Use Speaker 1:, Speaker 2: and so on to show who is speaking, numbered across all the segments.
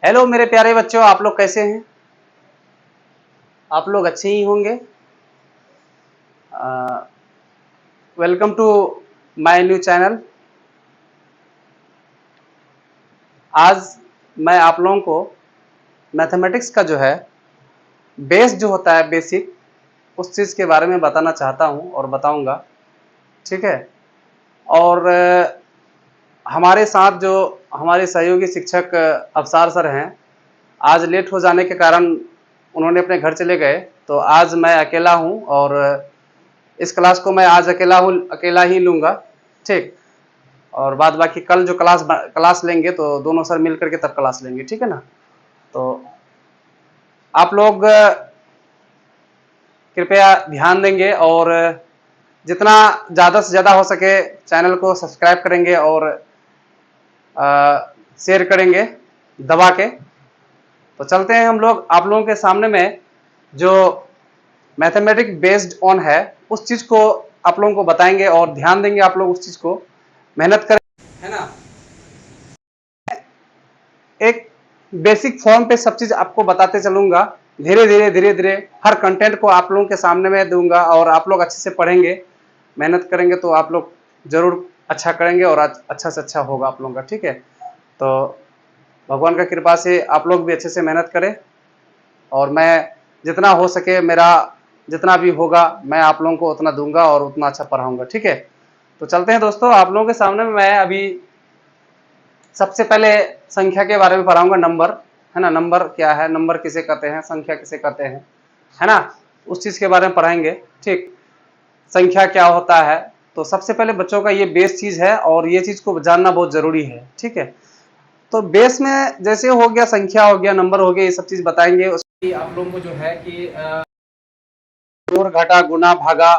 Speaker 1: Hello मेरे प्यारे बच्चों, आप लोग कैसे हैं? आप लोग अच्छे ही होंगे। Welcome to my new channel. आज मैं आप लोगों को मैथमेटिक्स का जो है बेस जो होता है, बेसिक, उस चीज़ के बारे में बताना चाहता हूं और बताऊंगा। ठीक है। और हमारे साथ जो हमारे सहयोगी शिक्षक अवसार सर हैं, आज लेट हो जाने के कारण उन्होंने अपने घर चले गए, तो आज मैं अकेला हूं और इस क्लास को मैं आज अकेला ही लूंगा। ठीक। और बाद बाकी कल जो क्लास लेंगे तो दोनों सर मिल करके तब क्लास लेंगे। ठीक है ना। तो आप लोग कृपया ध्यान देंगे और जितना ज़्यादा से ज़्यादा हो सके चैनल को सब्सक्राइब करेंगे और शेयर करेंगे दबा के। तो चलते हैं हम लोग आप लोगों के सामने में जो मैथमेटिक्स बेस्ड ऑन है उस चीज़ को आप लोगों को बताएंगे और ध्यान देंगे आप लोग उस चीज़ को मेहनत करें, है ना। एक बेसिक फॉर्म पे सब चीज आपको बताते चलूंगा। धीरे धीरे हर कंटेंट को आप लोगों के सामने में दूंगा और आप लोग अच्छे से पढ़ेंगे, मेहनत करेंगे तो आप लोग जरूर अच्छा करेंगे और अच्छा से अच्छा होगा आप लोगों का। ठीक है। तो भगवान का कृपा से आप लोग भी अच्छे से मेहनत करें और मैं जितना हो सके मेरा जितना भी होगा मैं आप लोगों को उतना दूंगा और उतना अच्छा पढ़ाऊंगा। ठीक है। तो चलते हैं दोस्तों, आप लोगों के सामने में मैं अभी सबसे पहले संख्या के बारे में पढ़ाऊंगा। नंबर, है ना। नंबर क्या है, नंबर किसे कहते हैं, संख्या किसे कहते हैं, है ना। उस चीज के बारे में पढ़ाएंगे। ठीक। संख्या क्या होता है, तो सबसे पहले बच्चों का ये बेस चीज है और ये चीज को जानना बहुत जरूरी है। ठीक है। तो बेस में जैसे हो गया, संख्या हो गया, नंबर हो गया, ये सब चीज बताएंगे। उसकी आप लोगों को जो है कि जोड़ घटा गुना भागा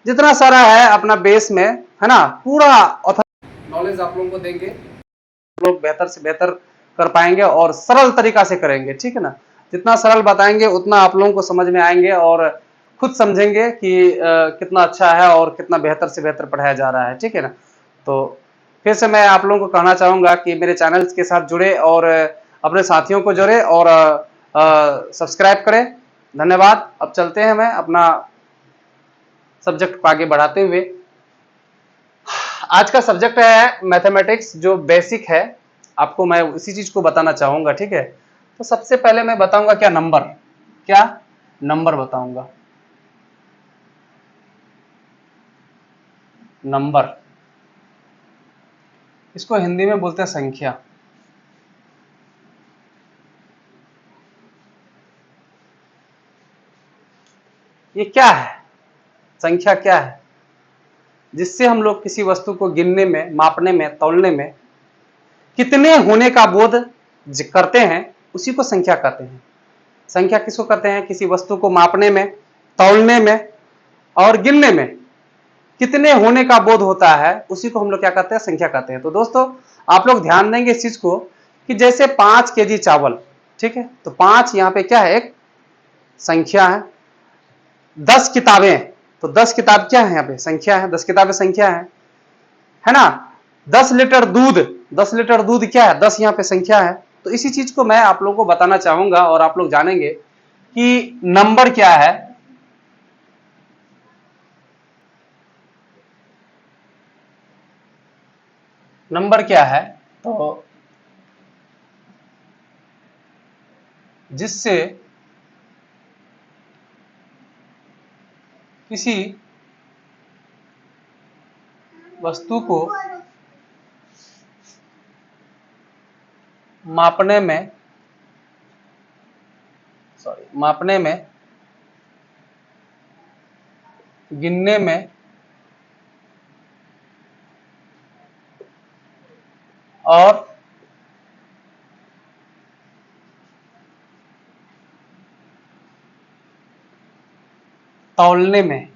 Speaker 1: जितना सारा है अपना बेस में, है ना, पूरा नॉलेज आप लोगों को देंगे। लोग बेहतर से बेहतर कर पाएंगे और सरल तरीका से करेंगे। ठीक है ना। जितना सरल बताएंगे उतना आप लोगों को समझ में आएंगे और खुद समझेंगे कि कितना अच्छा है और कितना बेहतर से बेहतर पढ़ाया जा रहा है। ठीक है ना। तो फिर से मैं आप लोगों को कहना चाहूंगा कि मेरे चैनल के साथ जुड़े और अपने साथियों को जोड़े और सब्सक्राइब करें। धन्यवाद। अब चलते हैं मैं अपना सब्जेक्ट को आगे बढ़ाते हुए। आज का सब्जेक्ट है मैथमेटिक्स जो बेसिक है, आपको मैं इसी चीज को बताना चाहूंगा। ठीक है। तो सबसे पहले मैं बताऊंगा क्या नंबर, क्या नंबर बताऊंगा। नंबर, इसको हिंदी में बोलते हैं संख्या। ये क्या है, संख्या क्या है, जिससे हम लोग किसी वस्तु को गिनने में, मापने में, तौलने में कितने होने का बोध करते हैं, उसी को संख्या कहते हैं। संख्या किसको कहते हैं, किसी वस्तु को मापने में, तौलने में और गिनने में कितने होने का बोध होता है, उसी को हम लोग क्या कहते हैं, संख्या कहते हैं। तो दोस्तों आप लोग ध्यान देंगे इस चीज को कि जैसे 5 kg चावल, ठीक है, तो 5 यहाँ पे क्या है, एक संख्या है। 10 किताबें, तो 10 किताब क्या है, यहाँ पे संख्या है, 10 किताबें संख्या है ना। 10 लीटर दूध, 10 लीटर दूध क्या है, 10 यहाँ पे संख्या है। तो इसी चीज को मैं आप लोगों को बताना चाहूंगा और आप लोग जानेंगे कि नंबर क्या है। नंबर क्या है, तो जिससे किसी वस्तु को मापने में, मापने में, गिनने में और तौलने में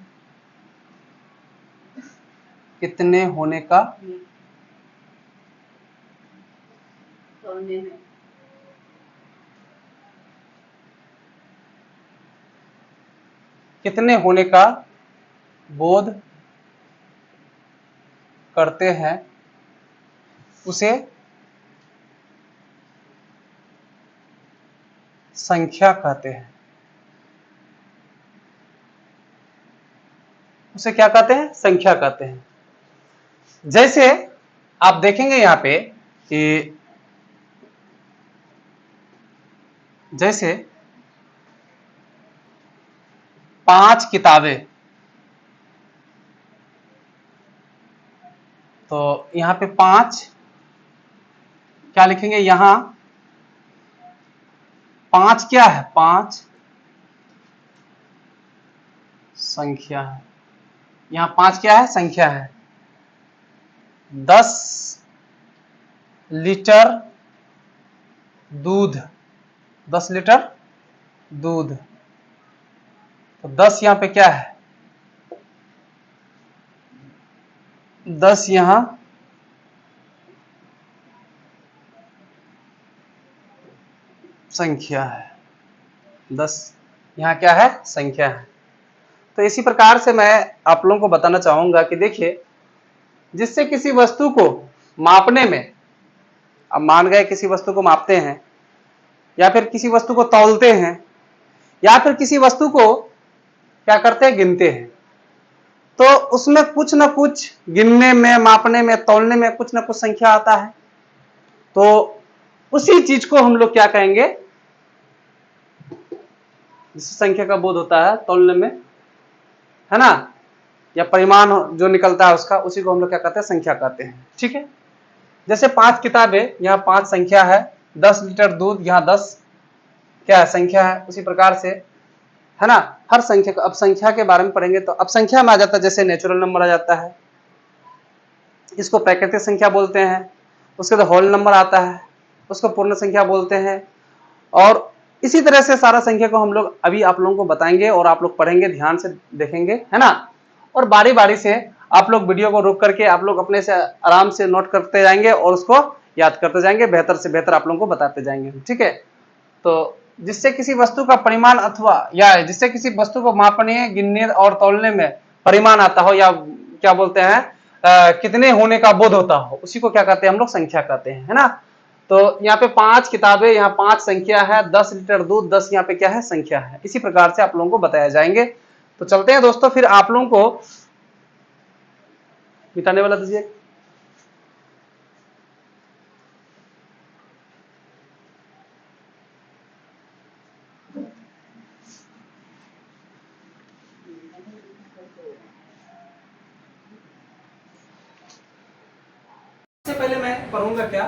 Speaker 1: कितने होने का, तौलने में कितने होने का बोध करते हैं, उसे संख्या कहते हैं। उसे क्या कहते हैं? संख्या कहते हैं। जैसे आप देखेंगे यहां पे कि जैसे 5 किताबें, तो यहां पे 5 क्या लिखेंगे? यहां 5 क्या है? 5 संख्या है। यहां 5 क्या है? संख्या है। 10 लीटर दूध, 10 लीटर दूध, तो 10 यहां पे क्या है? 10 यहां संख्या है। 10 यहां क्या है? संख्या है। तो इसी प्रकार से मैं आप लोगों को बताना चाहूंगा कि देखिए, जिससे किसी वस्तु को मापने में, अब मान गए किसी वस्तु को मापते हैं, या फिर किसी वस्तु को तौलते हैं, या फिर किसी वस्तु को क्या करते हैं? गिनते हैं, तो उसमें कुछ ना कुछ गिनने में, मापने में, तौलने में कुछ ना कुछ संख्या आता है। तो उसी चीज को हम लोग क्या कहेंगे? जिससे संख्या का बोध होता है तौलने में, है ना, या परिमाण जो निकलता है उसका, उसी को हम लोग क्या कहते हैं? संख्या कहते हैं। ठीक है। जैसे 5 किताबें, यहाँ 5 संख्या है। 10 लीटर दूध, यहाँ 10 क्या है? संख्या है। उसी प्रकार से, है ना, हर संख्या को, अब संख्या के बारे में पढ़ेंगे तो अब संख्या में आ जाता है, जैसे नेचुरल नंबर आ जाता है, इसको प्राकृतिक संख्या बोलते हैं। उसके बाद होल नंबर आता है, उसको पूर्ण संख्या बोलते हैं। और इसी तरह से सारा संख्या को हम लोग अभी आप लोगों को बताएंगे और आप लोग पढ़ेंगे, ध्यान से देखेंगे, है ना, और बारी बारी से आप लोग वीडियो को रोक करके आप लोग अपने से आराम से नोट करते जाएंगे और उसको याद करते जाएंगे, बेहतर से बेहतर आप लोगों को बताते जाएंगे। ठीक है। तो जिससे किसी वस्तु का परिमाण अथवा, या जिससे किसी वस्तु को मापने, गिनने और तौलने में परिमाण आता हो, या क्या बोलते हैं, कितने होने का बोध होता हो, उसी को क्या कहते हैं? हम लोग संख्या कहते हैं, है ना। तो यहाँ पे 5 किताबें, यहाँ 5 संख्या है, 10 लीटर दूध, 10 यहाँ पे क्या है? संख्या है। इसी प्रकार से आप लोगों को बताया जाएंगे। तो चलते हैं दोस्तों, फिर आप लोगों को मिटाने वाला दीजिए। सबसे पहले मैं पढ़ूंगा क्या?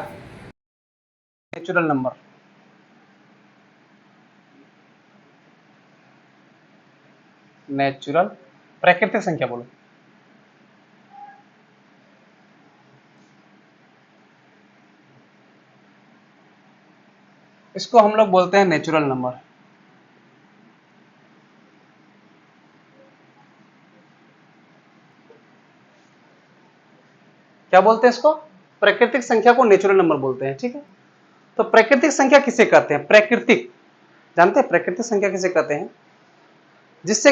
Speaker 1: Natural number. नेचुरल, प्राकृतिक संख्या बोलो। इसको हम लोग बोलते हैं नेचुरल नंबर। क्या बोलते हैं इसको? प्राकृतिक संख्या को नेचुरल नंबर बोलते हैं। ठीक है। तो प्राकृतिक संख्या किसे कहते हैं? प्राकृतिक, जानते हैं प्राकृतिक संख्या किसे कहते हैं? जिससे,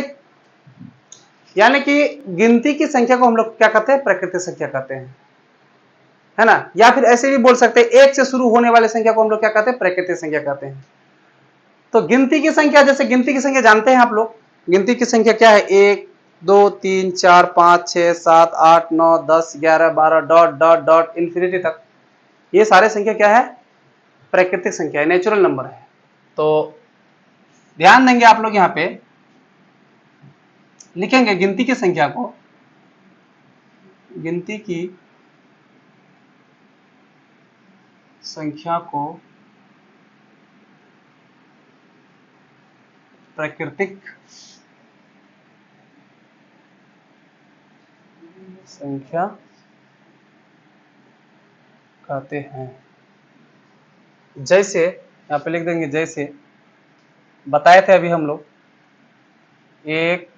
Speaker 1: यानी कि गिनती की संख्या को हम लोग क्या कहते हैं? प्राकृतिक संख्या कहते हैं, है ना। या फिर ऐसे भी बोल सकते हैं, एक से शुरू होने वाली संख्या को हम लोग क्या कहते हैं? प्राकृतिक संख्या कहते हैं। तो गिनती की संख्या, जैसे गिनती की संख्या जानते हैं आप लोग, गिनती की संख्या क्या है? 1 2 3 4 5 6 7 8 9 10 11 12 डॉट डॉट डॉट इन्फिनिटी तक, ये सारे संख्या क्या है? प्राकृतिक संख्या है, नेचुरल नंबर है। तो ध्यान देंगे आप लोग, यहाँ पे लिखेंगे गिनती की संख्या को, गिनती की संख्या को प्राकृतिक संख्या कहते हैं। जैसे यहाँ पे लिख देंगे, जैसे बताए थे अभी हम लोग, 1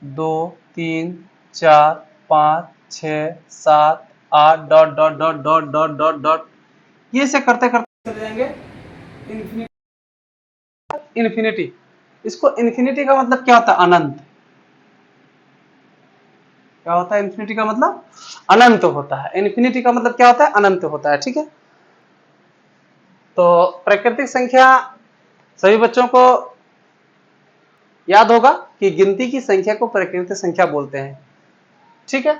Speaker 1: 2 3 4 5 6 7 8 dot dot dot dot dot dot dot, ये से करते करते चले जाएंगे इन्फिनिटी। इन्फिनिटी, इसको इन्फिनिटी का मतलब क्या होता है? अनंत। क्या होता है इन्फिनिटी का मतलब? अनंत होता है। इन्फिनिटी का मतलब क्या होता है? अनंत होता है। ठीक है। तो प्राकृतिक संख्या सभी बच्चों को याद होगा कि गिनती की संख्या को प्राकृतिक संख्या बोलते हैं। ठीक है,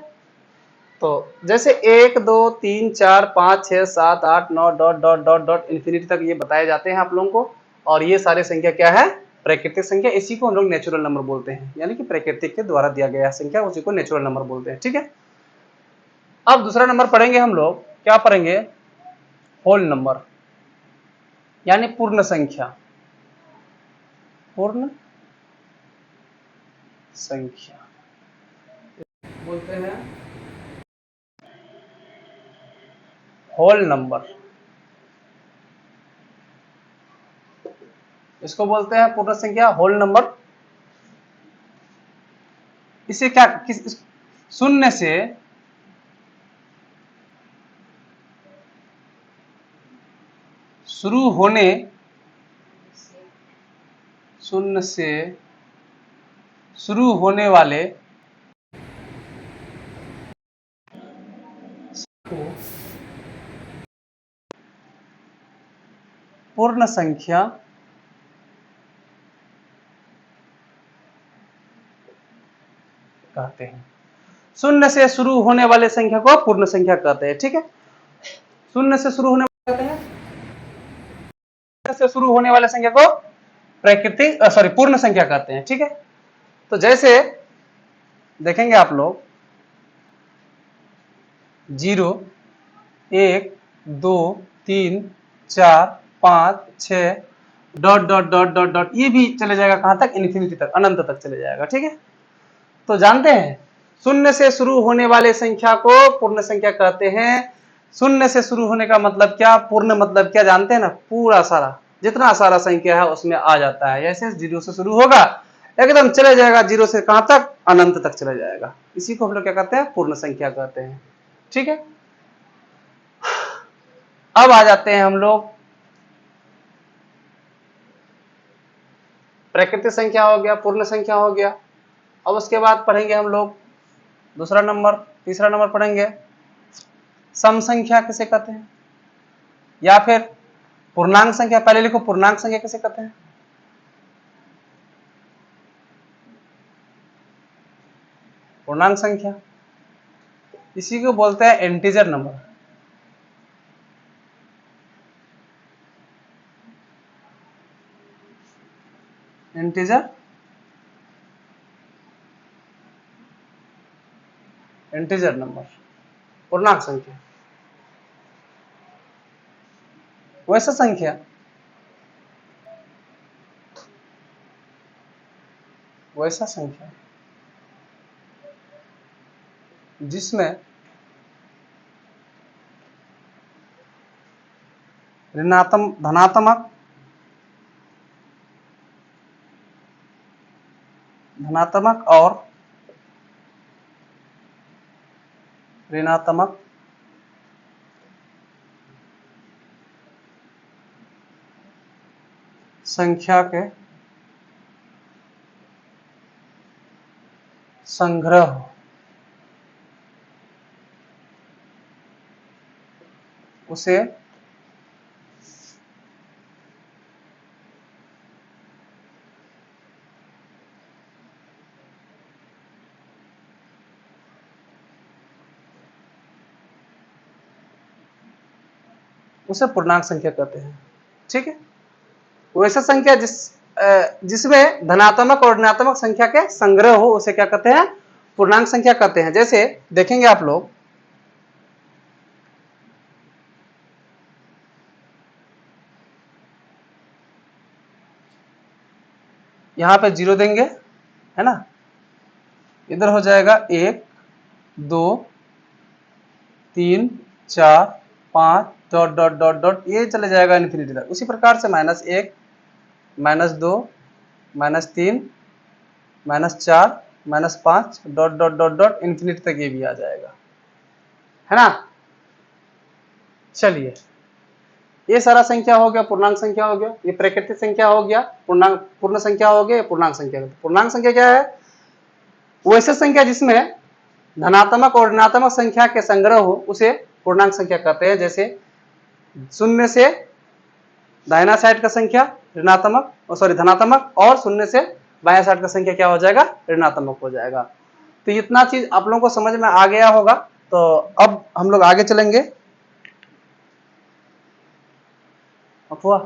Speaker 1: तो जैसे 1 2 3 4 5 6 7 8 9 dot dot dot dot infinity तक ये बताए जाते हैं आप लोगों को, और ये सारे संख्या क्या है? प्राकृतिक संख्या। इसी को हम लोग नेचुरल नंबर बोलते हैं, यानी कि प्राकृतिक के द्वारा दिया गया संख्या, उसी को नेचुरल नंबर बोलते हैं। ठीक है, अब दूसरा नंबर पढ़ेंगे हम लोग, क्या पढ़ेंगे? होल नंबर, यानी पूर्ण संख्या। पूर्ण संख्या बोलते हैं होल नंबर, इसको बोलते हैं पूर्ण संख्या, होल नंबर। इसे क्या किस शून्य से शुरू होने, शून्य से शुरू होने वाले को पूर्ण संख्या कहते हैं। शून्य से शुरू होने वाले संख्या को पूर्ण संख्या कहते हैं। ठीक है, शून्य से शुरू होने वाले कहते हैं, से शुरू होने वाले संख्या को प्राकृतिक पूर्ण संख्या कहते हैं। ठीक है, तो जैसे देखेंगे आप लोग 0 1 2 3 4 5 6 dot dot dot dot dot, ये भी चले जाएगा कहां तक? इन्फिनिटी तक, अनंत तक चले जाएगा। ठीक है, तो जानते हैं शून्य से शुरू होने वाले संख्या को पूर्ण संख्या कहते हैं। शून्य से शुरू होने का मतलब क्या, पूर्ण मतलब क्या जानते हैं ना? पूरा सारा, जितना सारा संख्या है उसमें आ जाता है। जैसे 0 से शुरू होगा, एकदम चले जाएगा 0 से कहां तक? अनंत तक चले जाएगा। इसी को हम लोग क्या कहते हैं? पूर्ण संख्या कहते हैं। ठीक है, अब आ जाते हैं हम लोग, प्राकृतिक संख्या हो गया, पूर्ण संख्या हो गया। अब उसके बाद पढ़ेंगे हम लोग दूसरा नंबर, तीसरा नंबर पढ़ेंगे सम संख्या किसे कहते हैं, या फिर पूर्णांक संख्या। पहले लिखो, पूर्णांक संख्या किसे कहते हैं? पूर्णांक संख्या, इसी को बोलते हैं integer number. Integer, integer number, पूर्णांक संख्या। वैसा संख्या, वैसा संख्या जिसमें ऋणात्मक, धनात्मक, धनात्मक और ऋणात्मक संख्या के संग्रह उसे पूर्णांक संख्या कहते हैं। ठीक है, वैसा संख्या जिसमें धनात्मक और ऋणात्मक संख्या के संग्रह हो उसे क्या कहते हैं? पूर्णांक संख्या कहते हैं। जैसे देखेंगे आप लोग, यहां पे 0 देंगे, है ना, इधर हो जाएगा 1 2 3 4 5 डॉट डॉट डॉट डॉट, ये चले जाएगा इन्फिनिटी तक। उसी प्रकार से -1 -2 -3 -4 -5 dot dot dot dot infinity तक ये भी आ जाएगा, है ना। चलिए, ये सारा संख्या हो गया, पूर्णांक संख्या हो गया, ये प्राकृतिक संख्या हो गया, पूर्ण संख्या हो गया, पूर्णांक संख्या। पूर्णांक संख्या क्या है? वैसे संख्या जिसमें धनात्मक और ऋणात्मक संख्या के संग्रह हो उसे पूर्णांक संख्या कहते हैं। जैसे 0 से दाहिना साइड का संख्या ऋणात्मक सॉरी धनात्मक, और शून्य से बाया साइड का संख्या क्या हो जाएगा, ऋणात्मक हो जाएगा। तो इतना चीज आप लोगों को समझ में आ गया होगा। तो अब हम लोग आगे चलेंगे। अथवा